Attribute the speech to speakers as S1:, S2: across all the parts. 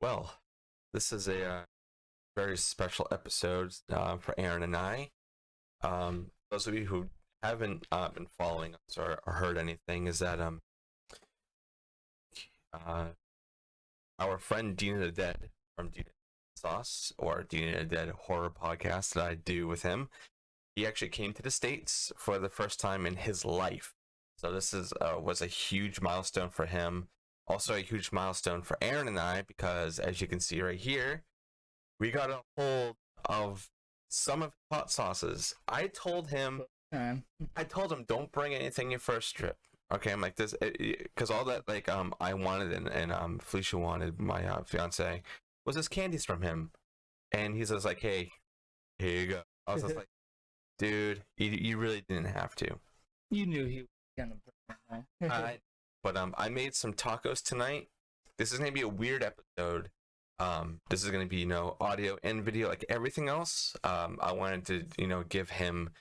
S1: Well, this is a very special episode for Aaron and I. Those of you who haven't been following us or heard anything, is that uh, our friend Dina the Dead from Dina Sauce or Dina the Dead horror podcast that I do with him, he actually came to the States for the first time in his life. So this is was a huge milestone for him. Also a huge milestone for Aaron and I because, as you can see right here, we got a hold of some of his hot sauces. I told him don't bring anything your first trip. Okay, I'm like this because all that I wanted and Felicia wanted, my fiance, was this candies from him, and he's just like, hey, here you go. I was just like, dude, you really didn't have to.
S2: You knew he was gonna bring it.
S1: But I made some tacos tonight. This is gonna be a weird episode. This is gonna be audio and video like everything else. I wanted to give him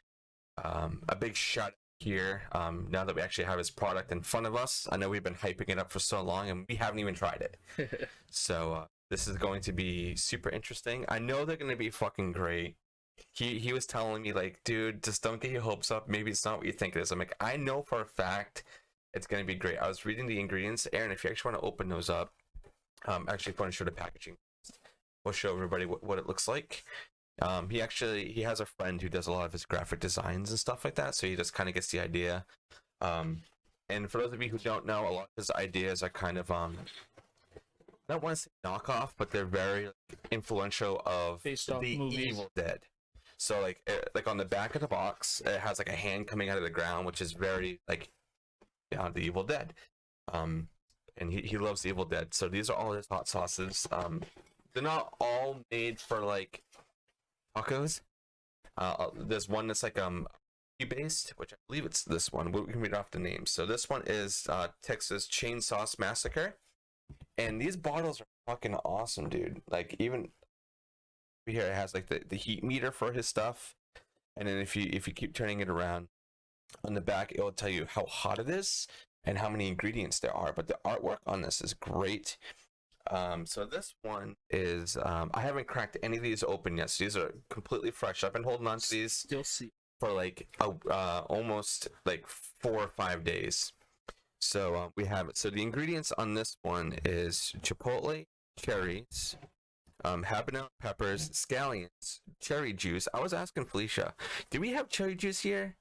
S1: a big shout here. Now that we actually have his product in front of us, I know we've been hyping it up for so long and we haven't even tried it. So this is going to be super interesting. I know they're gonna be fucking great. He was telling me like, dude, just don't get your hopes up. Maybe it's not what you think it is. I'm like, I know for a fact it's gonna be great. I was reading the ingredients. Aaron, if you actually want to open those up, actually, if you want to show the packaging, we'll show everybody what it looks like. He has a friend who does a lot of his graphic designs and stuff like that, so he just kind of gets the idea. And for those of you who don't know, a lot of his ideas are kind of I don't want to say knockoff, but they're very influential of
S2: Based off
S1: the
S2: movies.
S1: Evil Dead. So like on the back of the box, it has like a hand coming out of the ground, which is very like the Evil Dead. And he loves the Evil Dead. So these are all his hot sauces. They're not all made for like tacos. There's one that's like based, which I believe it's this one. We can read off the names. So this one is Texas Chain Sauce Massacre, and these bottles are fucking awesome, dude. Like even here it has like the heat meter for his stuff, and then if you keep turning it around on the back, it will tell you how hot it is and how many ingredients there are. But the artwork on this is great. So this one is I haven't cracked any of these open yet, so these are completely fresh. I've been holding on to these
S2: Still see.
S1: for like almost like 4 or 5 days. So we have it. So the ingredients on this one is chipotle, cherries, habanero peppers, scallions, cherry juice. I was asking Felicia, do we have cherry juice here?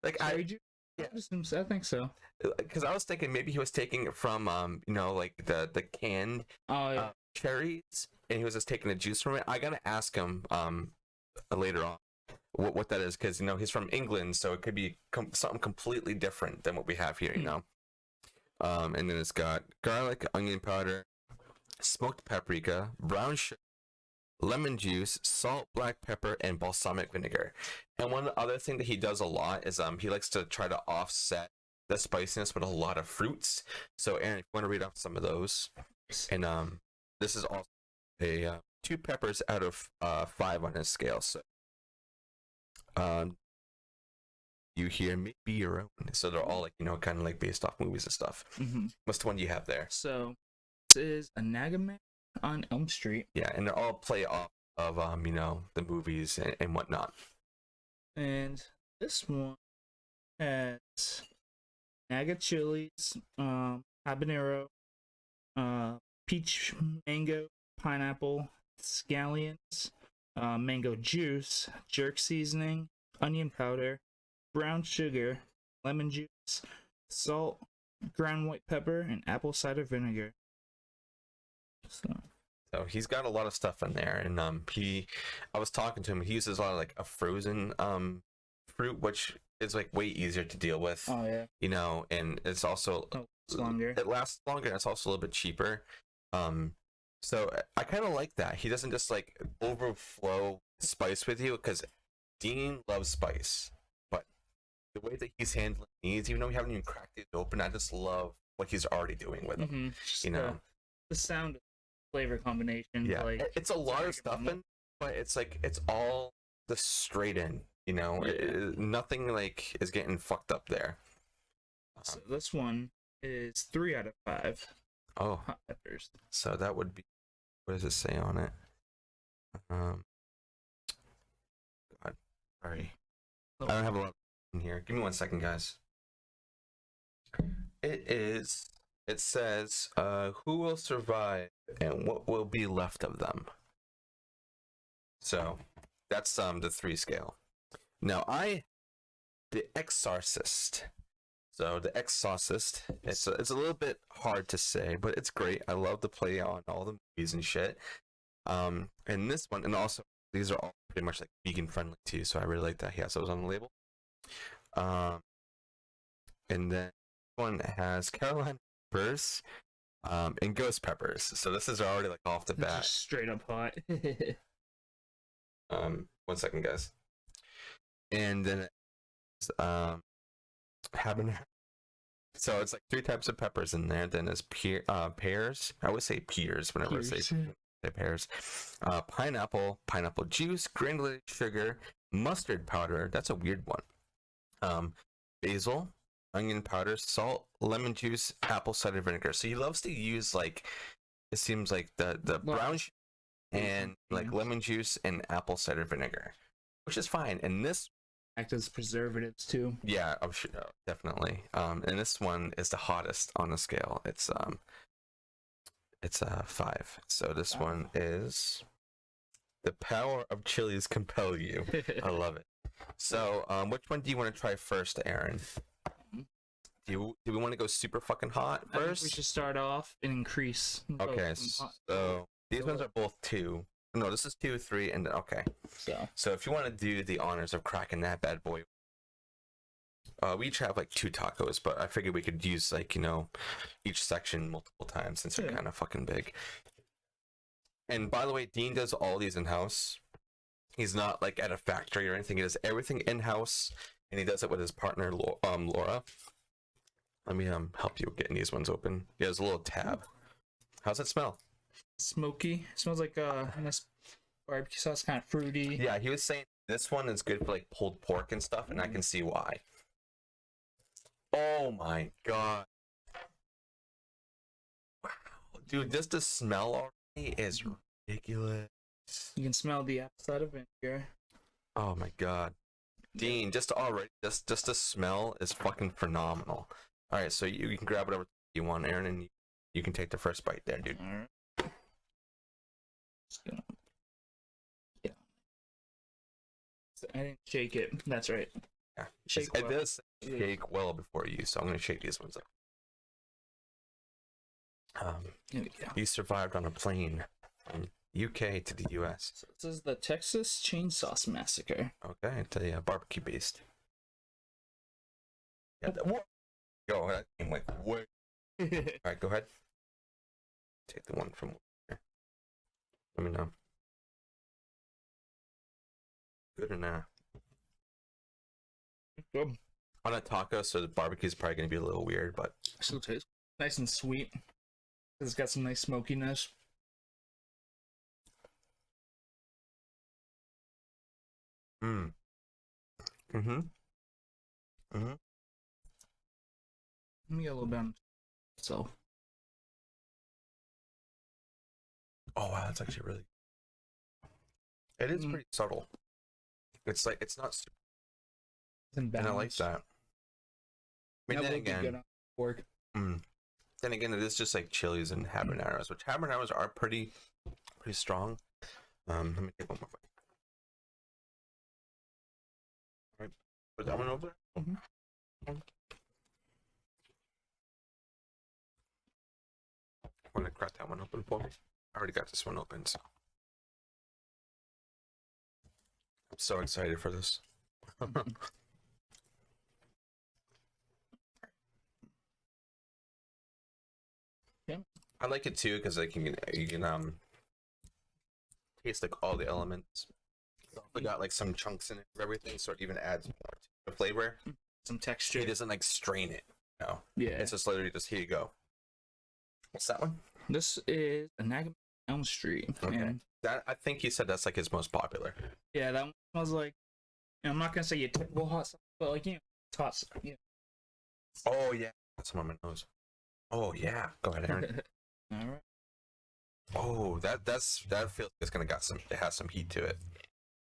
S1: Like
S2: Cherry juice? I think so.
S1: because I was thinking maybe he was taking it from like the canned
S2: Oh yeah.
S1: cherries, and he was just taking the juice from it. I gotta ask him later on what that is, because he's from England, so it could be something completely different than what we have here. And then it's got garlic, onion powder, smoked paprika, brown sugar, lemon juice, salt, black pepper, and balsamic vinegar. And one other thing that he does a lot is he likes to try to offset the spiciness with a lot of fruits. So Aaron, if you want to read off some of those. And this is also a 2 peppers out of 5 on his scale. So you hear maybe your own. So they're all like kind of like based off movies and stuff.
S2: Mm-hmm.
S1: What's the one you have there?
S2: So this is a Nagaman on Elm Street,
S1: Yeah, and they're all play off of the movies and whatnot.
S2: and this one has Naga chilies, habanero, peach, mango, pineapple, scallions, mango juice, jerk seasoning, onion powder, brown sugar, lemon juice, salt, ground white pepper, and apple cider vinegar.
S1: So he's got a lot of stuff in there, and I was talking to him. He uses a lot of like a frozen fruit, which is like way easier to deal with.
S2: Oh yeah.
S1: And it's also
S2: It's longer.
S1: It lasts longer, and it's also a little bit cheaper. So I kind of like that. He doesn't just like overflow spice with you, because Dean loves spice, but the way that he's handling these, even though we haven't even cracked these open, I just love what he's already doing with them.
S2: Mm-hmm. The sound of flavor combination.
S1: Yeah,
S2: like
S1: it's a lot of stuff in, but it's like it's all the straight in. Nothing like is getting fucked up there.
S2: So this one is 3 out of 5.
S1: Oh,
S2: Hot peppers.
S1: so that would be what does it say on it? God, sorry. I don't have a lot in here. Give me 1 second, guys. It says, who will survive and what will be left of them? So that's the 3 scale. Now the Exorcist. So the Exorcist, it's a little bit hard to say, but it's great. I love to play on all the movies and shit. And this one, and also these are all pretty much like vegan friendly too, so I really like that he has those on the label. And then this one has Carolina Peppers, and ghost peppers. So this is already like off the bat.
S2: Just straight up hot.
S1: 1 second, guys. And then it's habanero. So it's like 3 types of peppers in there. Then there's pears. I always say pears whenever I say pears. Pineapple juice, granulated sugar, mustard powder. That's a weird one. Basil, onion powder, salt, lemon juice, apple cider vinegar. So he loves to use like, it seems like the brown and like lemon juice and apple cider vinegar, which is fine. And this
S2: act as preservatives too.
S1: Yeah, I'm sure, definitely. And this one is the hottest on the scale. It's a 5. So this one is the power of chilies compel you. I love it. So which one do you want to try first, Aaron? Do we want to go super fucking hot first?
S2: I think we should start off and increase.
S1: Okay, so these ones are both 2. No, this is 2, 3, and okay. So if you want to do the honors of cracking that bad boy, we each have like 2 tacos, but I figured we could use like, you know, each section multiple times since they're kind of fucking big. And by the way, Dean does all these in house. He's not like at a factory or anything. He does everything in house, and he does it with his partner Laura. Let me help you getting these ones open. Yeah, there's a little tab. How's it smell?
S2: Smoky. It smells like nice barbecue sauce, kind of fruity.
S1: Yeah, he was saying this one is good for like pulled pork and stuff, and I can see why. Oh my god. Wow. Dude, just the smell already is ridiculous.
S2: You can smell the apple cider vinegar.
S1: Oh my god. Dean, just the smell is fucking phenomenal. Alright, so you can grab whatever you want, Aaron, and you can take the first bite there, dude.
S2: All right. Yeah. I didn't shake it. That's right.
S1: Yeah.
S2: Shake
S1: It
S2: well.
S1: does shake well before you, so I'm gonna shake these ones up. He survived on a plane from UK to the US.
S2: So this is the Texas Chainsaw Massacre.
S1: Okay, the barbecue beast. Yeah, go ahead. I'm like, what? Alright, go ahead. Take the one from here. Let me know. Good or not?
S2: Good.
S1: On a taco, so the barbecue is probably going to be a little weird, but
S2: Still tastes nice and sweet. It's got some nice smokiness.
S1: Mm. Mm-hmm. Mm-hmm.
S2: Let me get a little bit on itself.
S1: Oh wow, that's actually really. It is pretty subtle. It's like it's not super, and I like that. I mean, then again, then again, it is just like chilies and habaneros, which habaneros are pretty strong. Let me take one more bite. All right, put that one over. I'm gonna crack that one open for me. I already got this one open, so I'm so excited for this.
S2: Yeah.
S1: I like it too because like you can taste like all the elements. It's also got like some chunks in it of everything, so it even adds more to the flavor.
S2: Some texture.
S1: He doesn't like strain it. No.
S2: Yeah.
S1: It's just literally just here you go. What's that one?
S2: This is a Nagam Elm Street.
S1: Okay.
S2: And
S1: That I think he said that's like his most popular.
S2: yeah, that one smells like, you know, I'm not gonna say your typical hot sauce, but like, you know, it's hot sauce. Yeah.
S1: Oh yeah, that's one on my nose. Oh yeah, go ahead, Aaron.
S2: All right.
S1: Oh Oh, that feels like it's gonna got some. It has some heat to it.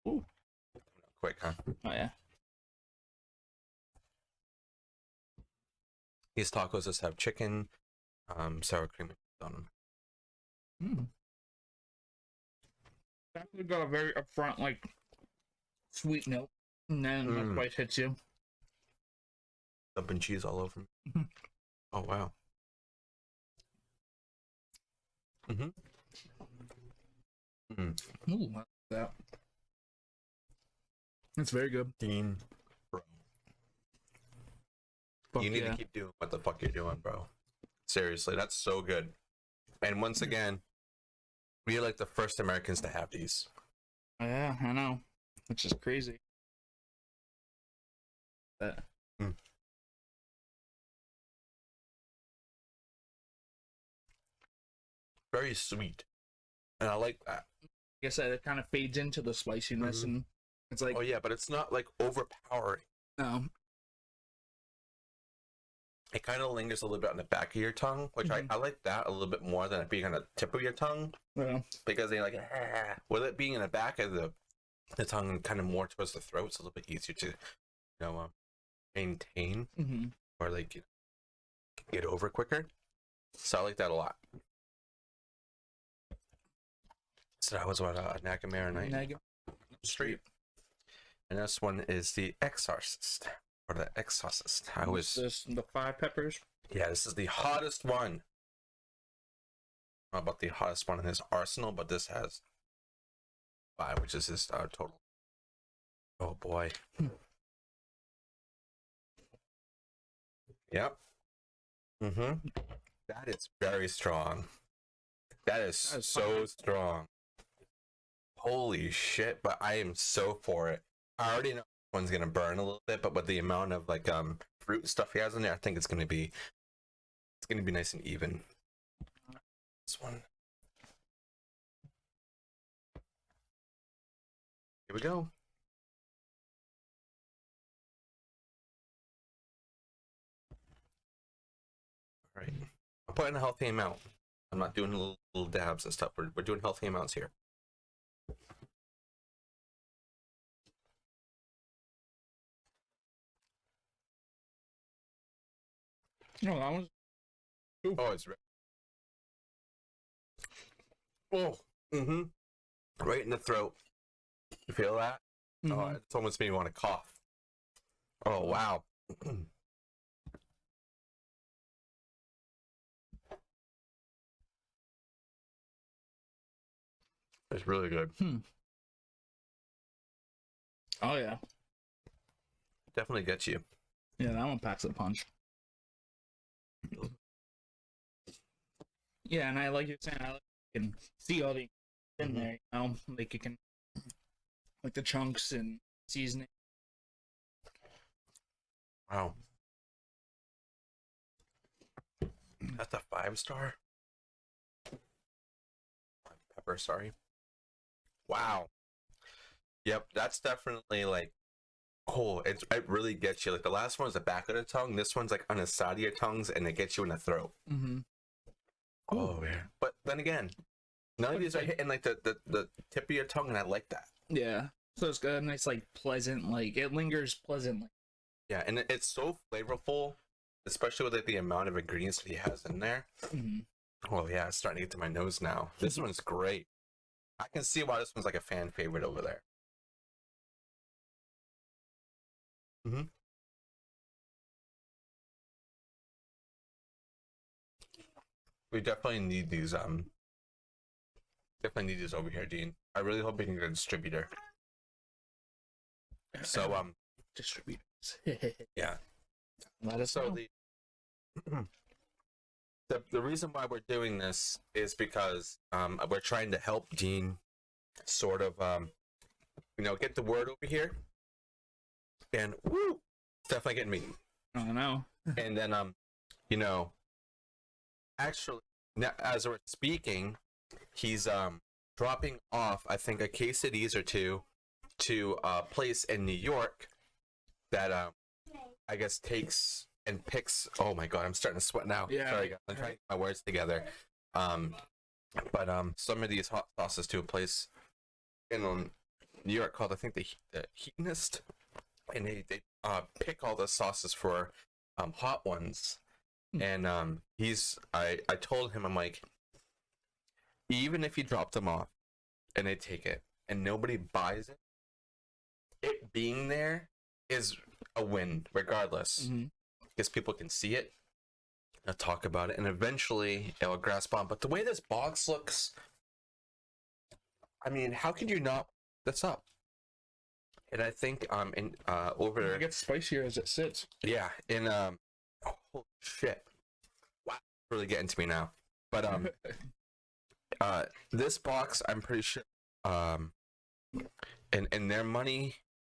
S2: Ooh.
S1: Quick, huh?
S2: Oh yeah.
S1: These tacos just have chicken, sour cream on them.
S2: Mm. Definitely got a very upfront, like, sweet note, and then the spice hits you.
S1: Dumping cheese all over me.
S2: Mhm.
S1: Oh wow. Mm-hmm.
S2: Ooh, I like that. It's very good.
S1: Dean, bro.
S2: Fuck
S1: You need
S2: yeah.
S1: to keep doing what the fuck you're doing, bro. Seriously, that's so good. And once again, we're like the first Americans to have these.
S2: Yeah, I know. Which is crazy. That.
S1: Very sweet. And I like that.
S2: I guess that it kind of fades into the spiciness, and it's like,
S1: Oh yeah, but it's not like overpowering.
S2: no.
S1: It kind of lingers a little bit on the back of your tongue, which I like that a little bit more than it being on the tip of your tongue.
S2: Yeah.
S1: Because they like, with it being in the back of the tongue and kind of more towards the throat, it's a little bit easier to, maintain or like get over quicker. So I like that a lot. So that was what Nagamera Night Street, and this one is the Exorcist or the Exorcist.
S2: This the 5 peppers.
S1: Yeah, this is the hottest one. I don't know about the hottest one in his arsenal, but this has 5, which is his total. Oh boy. Yep. That is very strong. That is so strong. Holy shit! But I am so for it. I already know this one's gonna burn a little bit, but with the amount of like fruit stuff he has in there, I think it's gonna be nice and even. This one. Here we go. All right. I'm putting a healthy amount. I'm not doing little dabs and stuff. We're doing healthy amounts here.
S2: No, that was.
S1: Oh, it's red. Oh, right in the throat. You feel that? Oh, it's almost made me want to cough. Oh, wow. It's really good.
S2: Oh yeah.
S1: Definitely gets you.
S2: Yeah, that one packs a punch. Yeah, and I like you're saying, I like you can see all the in there, like you can, like the chunks and seasoning.
S1: Wow. That's a 5-star? Pepper, sorry. Wow. Yep, that's definitely like, oh, it really gets you. Like the last one's the back of the tongue. This one's like on the side of your tongues, and it gets you in the throat. Oh yeah. But then again, none of these are hitting like the tip of your tongue, and I like that.
S2: Yeah. So it's got a nice, like, pleasant, like, it lingers pleasantly.
S1: Yeah, and it's so flavorful, especially with like the amount of ingredients that he has in there. Oh yeah, it's starting to get to my nose now. This one's great. I can see why this one's like a fan favorite over there. We definitely need these. Definitely need these over here, Dean. I really hope we can get a distributor. So
S2: distributors.
S1: Yeah.
S2: Let us know.
S1: The reason why we're doing this is because we're trying to help Dean sort of get the word over here. And woo, it's definitely getting me.
S2: I don't know.
S1: And then actually now, as we're speaking, he's dropping off I think a case of these or two to a place in New York that I guess takes and picks. Oh my god, I'm starting to sweat now.
S2: Yeah.
S1: Sorry guys, I'm trying to get my words together. But some of these hot sauces to a place in New York called, I think, the Heatonist, and they pick all the sauces for hot ones. And I told him, I'm like, even if you drop them off and they take it and nobody buys it being there is a win regardless, because people can see it, they'll talk about it, and eventually it will grasp on. But the way this box looks, I mean, how could you not this up? And I think in over
S2: It gets spicier as it sits.
S1: yeah, in holy shit, wow, really getting to me now. But this box, I'm pretty sure in their money,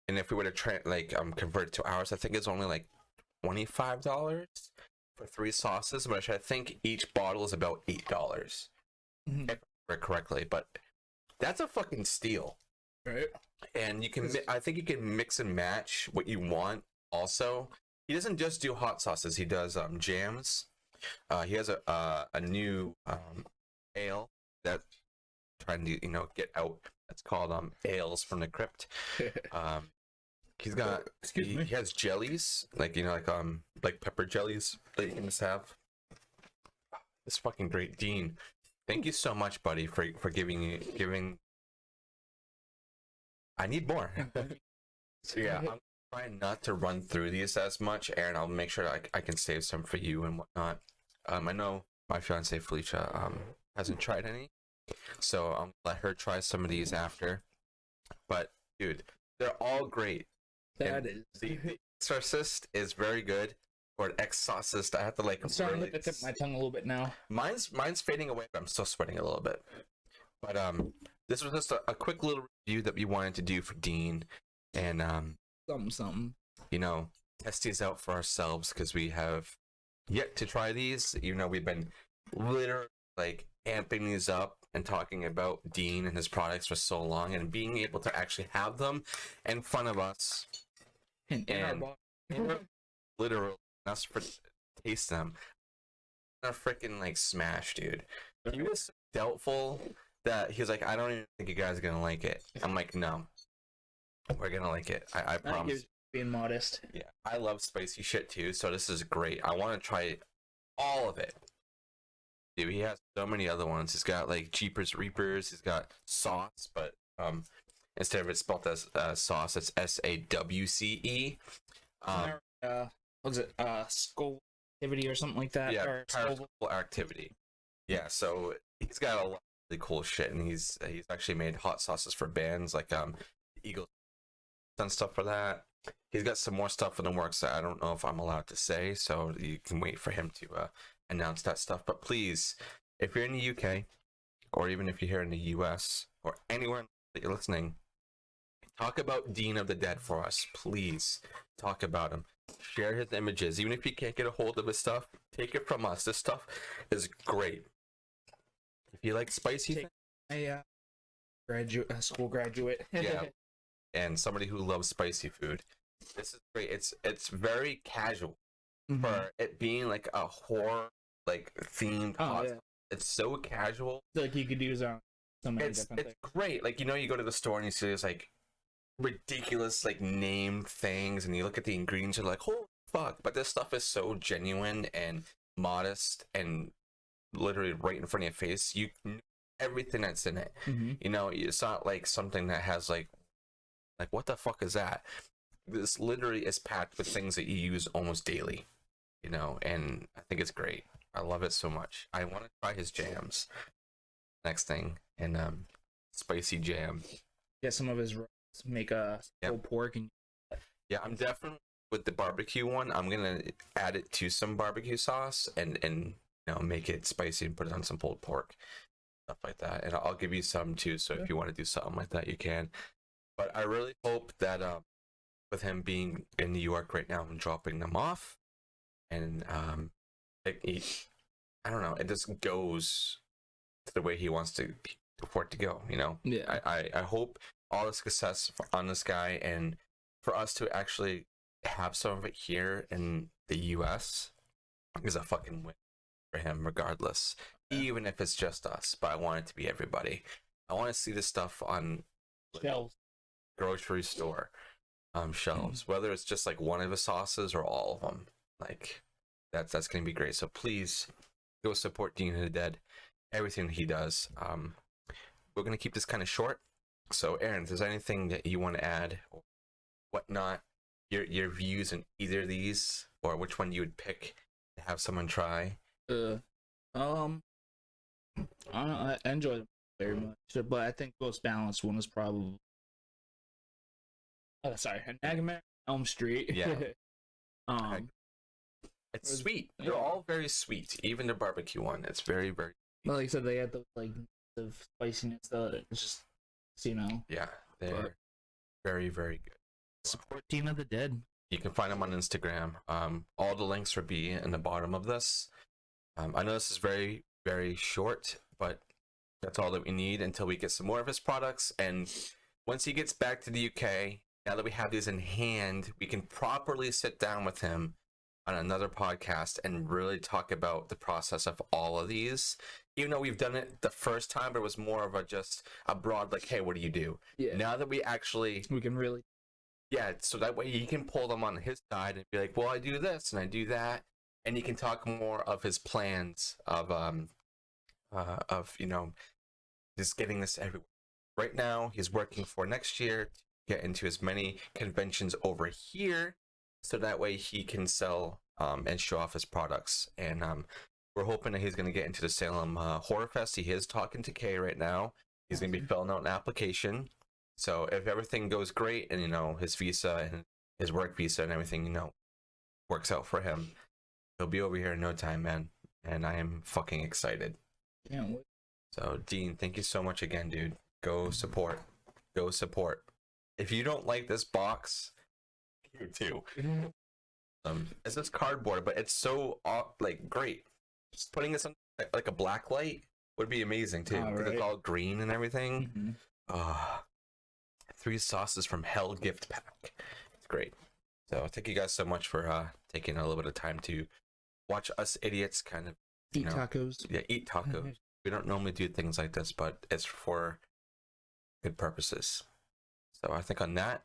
S1: and if we were to convert it to ours, I think it's only like $25 for 3 sauces, but I think each bottle is about $8, if I remember correctly. But that's a fucking steal.
S2: Right.
S1: And you can, I think you can mix and match what you want. Also, he doesn't just do hot sauces; he does jams. He has a new ale that trying to get out. It's called ales from the crypt. He's got he has jellies like pepper jellies that you can just have. It's fucking great, Dean. Thank you so much, buddy, for giving. I need more. So yeah, I'm trying not to run through these as much, Aaron. I'll make sure I can save some for you and whatnot. I know my fiance Felicia hasn't tried any, so I'll let her try some of these after. But dude, they're all great.
S2: That is.
S1: The Exorcist is very good. Or an Exorcist, I have to
S2: I'm starting to tip my tongue a little bit now.
S1: Mine's fading away, but I'm still sweating a little bit. But this was just a quick little review that we wanted to do for Dean, and
S2: something.
S1: Test these out for ourselves because we have yet to try these. We've been literally amping these up and talking about Dean and his products for so long, and being able to actually have them in front of us
S2: and
S1: literally us for taste them. A freaking smash, dude. He was so doubtful that he was like, I don't even think you guys are gonna like it. I'm like, no, we're gonna like it. I promise.
S2: Being modest.
S1: Yeah, I love spicy shit too, so this is great. I want to try all of it. Dude, he has so many other ones. He's got Jeepers Reapers. He's got sauce, but instead of it spelled as sauce, it's SAWCE.
S2: Was it Skull Activity or something like that?
S1: Yeah,
S2: or
S1: Skull Activity. Yeah, so he's got a lot of really cool shit, and he's actually made hot sauces for bands like Eagles and stuff for that. He's got some more stuff in the works that I don't know if I'm allowed to say, so you can wait for him to announce that stuff. But please, if you're in the UK, or even if you're here in the US, or anywhere that you're listening, talk about Dean of the Dead for us. Please talk about him. Share his images. Even if you can't get a hold of his stuff, take it from us. This stuff is great. If you like spicy,
S2: school graduate.
S1: Yeah, and somebody who loves spicy food, this is great. It's very casual for it being a horror themed hot sauce. It's so casual.
S2: You could use so many different things.
S1: It's great. You go to the store and you see this ridiculous named things, and you look at the ingredients, you're like, holy fuck. But this stuff is so genuine and modest and literally right in front of your face. You know everything that's in it. It's not something that has what the fuck is that? This literally is packed with things that you use almost daily, and I think it's great. I love it so much. I want to try his jams next thing, and spicy jam.
S2: Yeah, some of his make a pulled pork. And
S1: yeah, I'm definitely with the barbecue one. I'm gonna add it to some barbecue sauce and make it spicy and put it on some pulled pork, stuff like that. And I'll give you some too, so if you want to do something like that, you can. But I really hope that with him being in New York right now and dropping them off, and I don't know, it just goes to the way he wants for it to go.
S2: Yeah.
S1: I hope all the success on this guy, and for us to actually have some of it here in the US is a fucking win for him regardless. even if it's just us. But I want it to be everybody. I want to see this stuff on
S2: Shells.
S1: grocery store shelves, whether it's just like one of the sauces or all of them. Like that's gonna be great. So please go support Dean of the Dead, everything he does. We're gonna keep this kind of short. So Aaron, if there's anything that you want to add or whatnot, your views in either of these, or which one you would pick to have someone try.
S2: I enjoy them very much, but I think most balanced one is probably Nagmer Elm Street.
S1: Yeah.
S2: um
S1: It's sweet. They're all very sweet. Even the barbecue one, it's very, very.
S2: Well, like I said, they had the like of spiciness that it's just, you know.
S1: Yeah, they're very, very good.
S2: Support Team of the Dead.
S1: You can find them on Instagram. All the links will be in the bottom of this. I know this is very, very short, but that's all that we need until we get some more of his products. And once he gets back to the UK, now that we have these in hand, we can properly sit down with him on another podcast and really talk about the process of all of these. Even though we've done it the first time, but it was more of just a broad, like, hey, what do you do?
S2: Yeah.
S1: Now that we
S2: can really.
S1: Yeah, so that way he can pull them on his side and be like, well, I do this and I do that. And he can talk more of his plans of just getting this everywhere. Right now, he's working for next year to get into as many conventions over here, so that way he can sell and show off his products. And we're hoping that he's going to get into the Salem Horror Fest. He is talking to Kay right now. He's going to be filling out an application. So if everything goes great and, his visa and his work visa and everything, works out for him, he'll be over here in no time, man. And I am fucking excited.
S2: Can't wait.
S1: So, Dean, thank you so much again, dude. Go support. Go support. If you don't like this box, you too. It's just cardboard, but it's so great. Just putting this on like a black light would be amazing too, because it's all green and everything. 3 sauces from Hell gift pack. It's great. So thank you guys so much for taking a little bit of time to watch us idiots kind of
S2: eat tacos.
S1: Yeah, eat tacos. We don't normally do things like this, but it's for good purposes. So I think on that,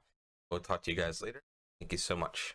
S1: we'll talk to you guys later. Thank you so much.